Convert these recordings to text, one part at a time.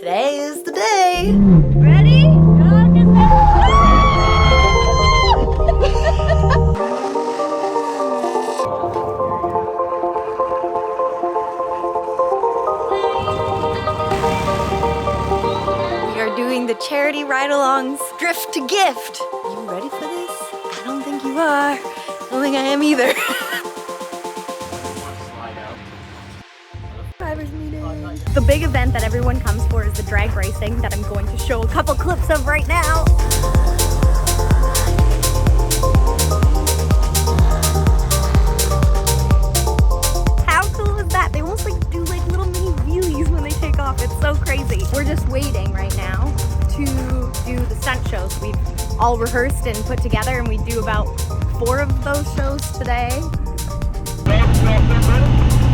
Today is the day. Ready? We are doing the charity ride-alongs Drift to Gift. Are you ready for this? I don't think you are. I don't think I am either. Drivers meeting. The big event that everyone comes for is the drag racing that I'm going to show a couple clips of right now. How cool is that? They almost like do like little mini wheelies when they take off. It's so crazy. We're just waiting right now to do the stunt shows. We've all rehearsed and put together, and we do about 4 of those shows today.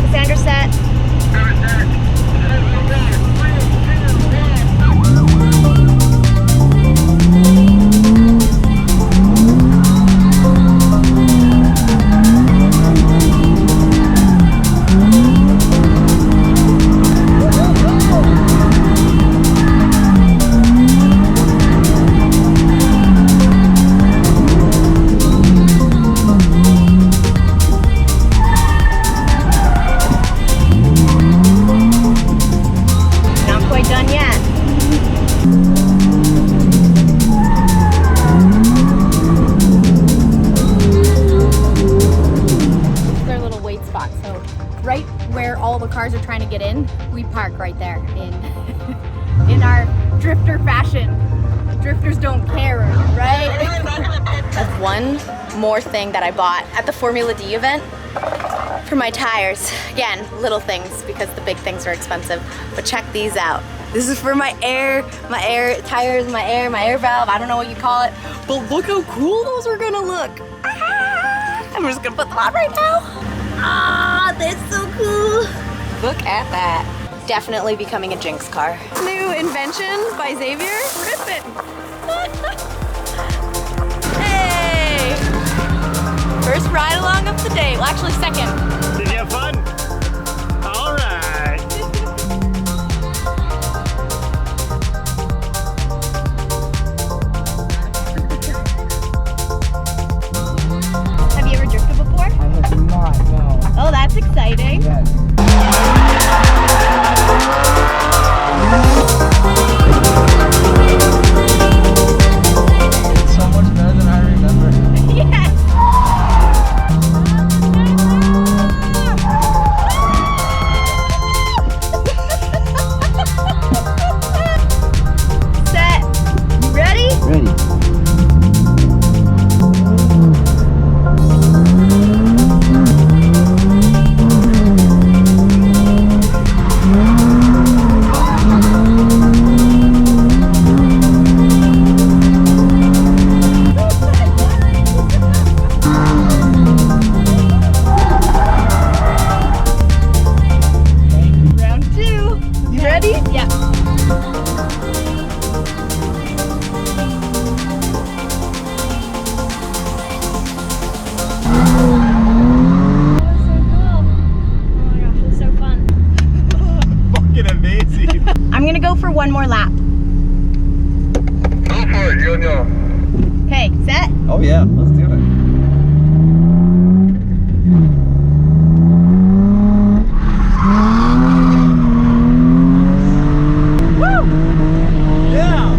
Cassandra set. Right where all the cars are trying to get in, we park right there in our drifter fashion. Drifters don't care, right? That's one more thing that I bought at the Formula D event for my tires. Again, little things because the big things are expensive, but check these out. This is for my air tires, my air valve, I don't know what you call it, but look how cool those are gonna look. Ah, I'm just gonna put them on right now. Ah, they're so cool. Look at that. Definitely becoming a Jinx car. New invention by Xavier. Rip it. Hey! First ride along of the day. Well, actually second. Did you have fun? All right. Have you ever drifted before? I have not, no. Oh, that's exciting. Yes. It's so much better than I remember. Yes. Set. Ready? Ready. Round 2. You ready? Yeah. Fucking amazing. I'm gonna go for one more lap. Go for it, Junior. Okay, set. Oh yeah, let's do it. Yeah.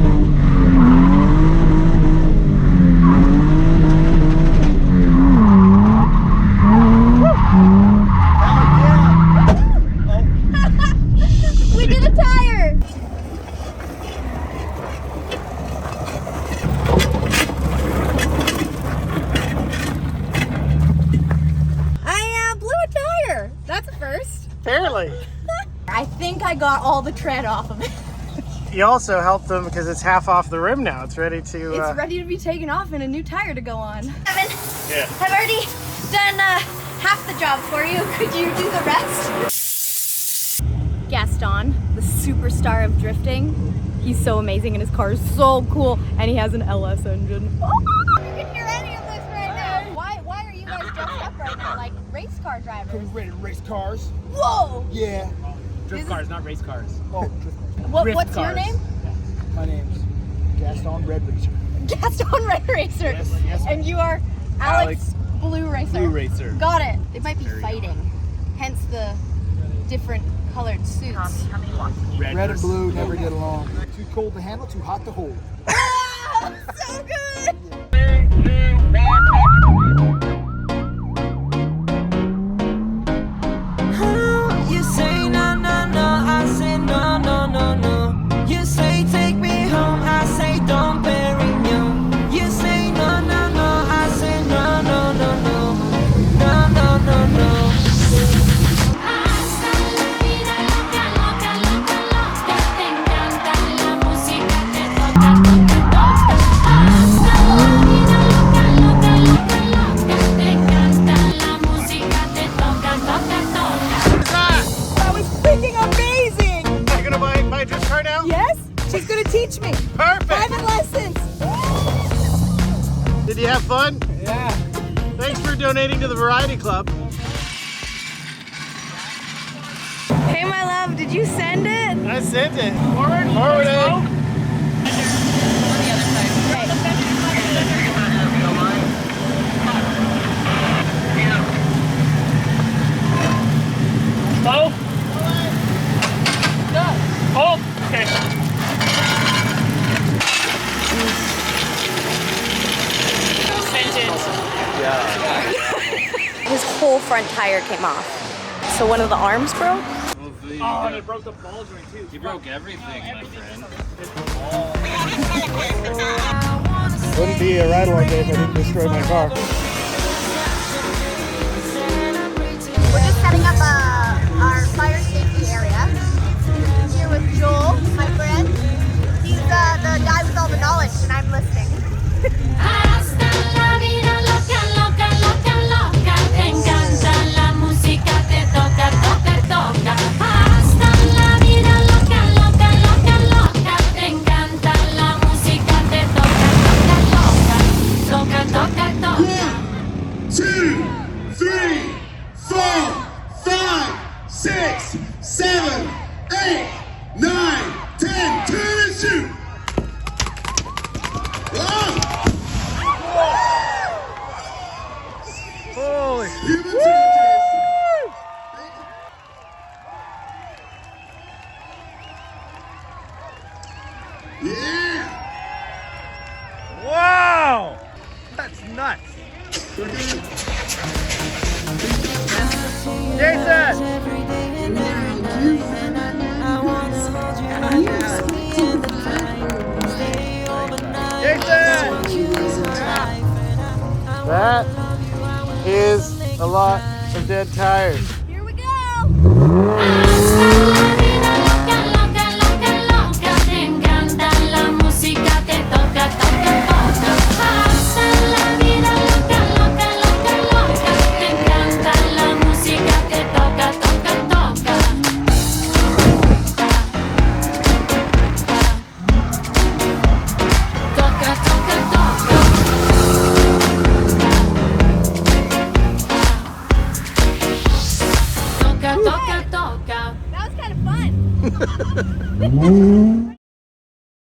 We did a tire. I blew a tire. That's a first. Barely. I think I got all the tread off of it. You also helped them because it's half off the rim now. It's ready to. It's ready to be taken off and a new tire to go on. Evan, Yeah. I've already done half the job for you. Could you do the rest? Gaston, the superstar of drifting. He's so amazing and his car is so cool and he has an LS engine. Oh, you can hear any of this right now. Why are you guys dressed up right now like race car drivers? Ready to race cars? Whoa! Yeah. Drift cars, not race cars. Oh, Drift What's your cars. name? my name's Gaston Red Racer. Gaston Red Racer. Yes, yes. And you are Alex Blue Racer. Blue Racer. Got it. They might be fighting. Hence the different colored suits. Red and versus blue never get along. Too cold to handle, too hot to hold. So good. You say no, no, no, I say no, no, no, no. You say take me home, I say don't bury me. You say no, no, no, I say no, no, no, no. No, no, no, no. Hasta la vida loca, loca, loca, loca. Te encanta la música, te toca, toca, toca. Hasta la vida loca, loca, loca, loca. Te encanta la música, te toca, toca, toca. That was freaking amazing. Are you gonna buy a drift car now? Yes? She's gonna teach me. Perfect. Private lessons. Did you have fun? Yeah. Thanks for donating to the Variety Club. Hey, my love, did you send it? I sent it. Forward it. Oh. Oh. Okay. His whole front tire came off. So one of the arms broke? Oh, and it broke the ball joint too. You broke everything, my friend. Wouldn't be a ride-along day if I didn't destroy my car. We're just setting up our fire safety area. Here with Joel, my friend. He's the guy with all the knowledge, and I'm listening. Hasta la vida loca, loca, loca, loca. Te encanta la música, te toca, toca, toca. Hasta la vida loca, loca, loca, loca. Te encanta la música, te toca, toca, toca. Toca, toca, toca. 2, 3, 4, 5, 6, 7, 8, 9, 10. Turn and shoot. Whoa. Holy. Human challenges. Yeah. Wow. That's nuts. Jason. That is a lot of dead tires. Here we go. Hasta la vida loca, loca, loca, loca. Te encanta la música, te toca, toca, toca. Hasta la vida loca, loca, loca, loca. Te encanta la música, te toca, toca, toca. Toca, toca, toca. Toca, toca, toca. That was kind of fun.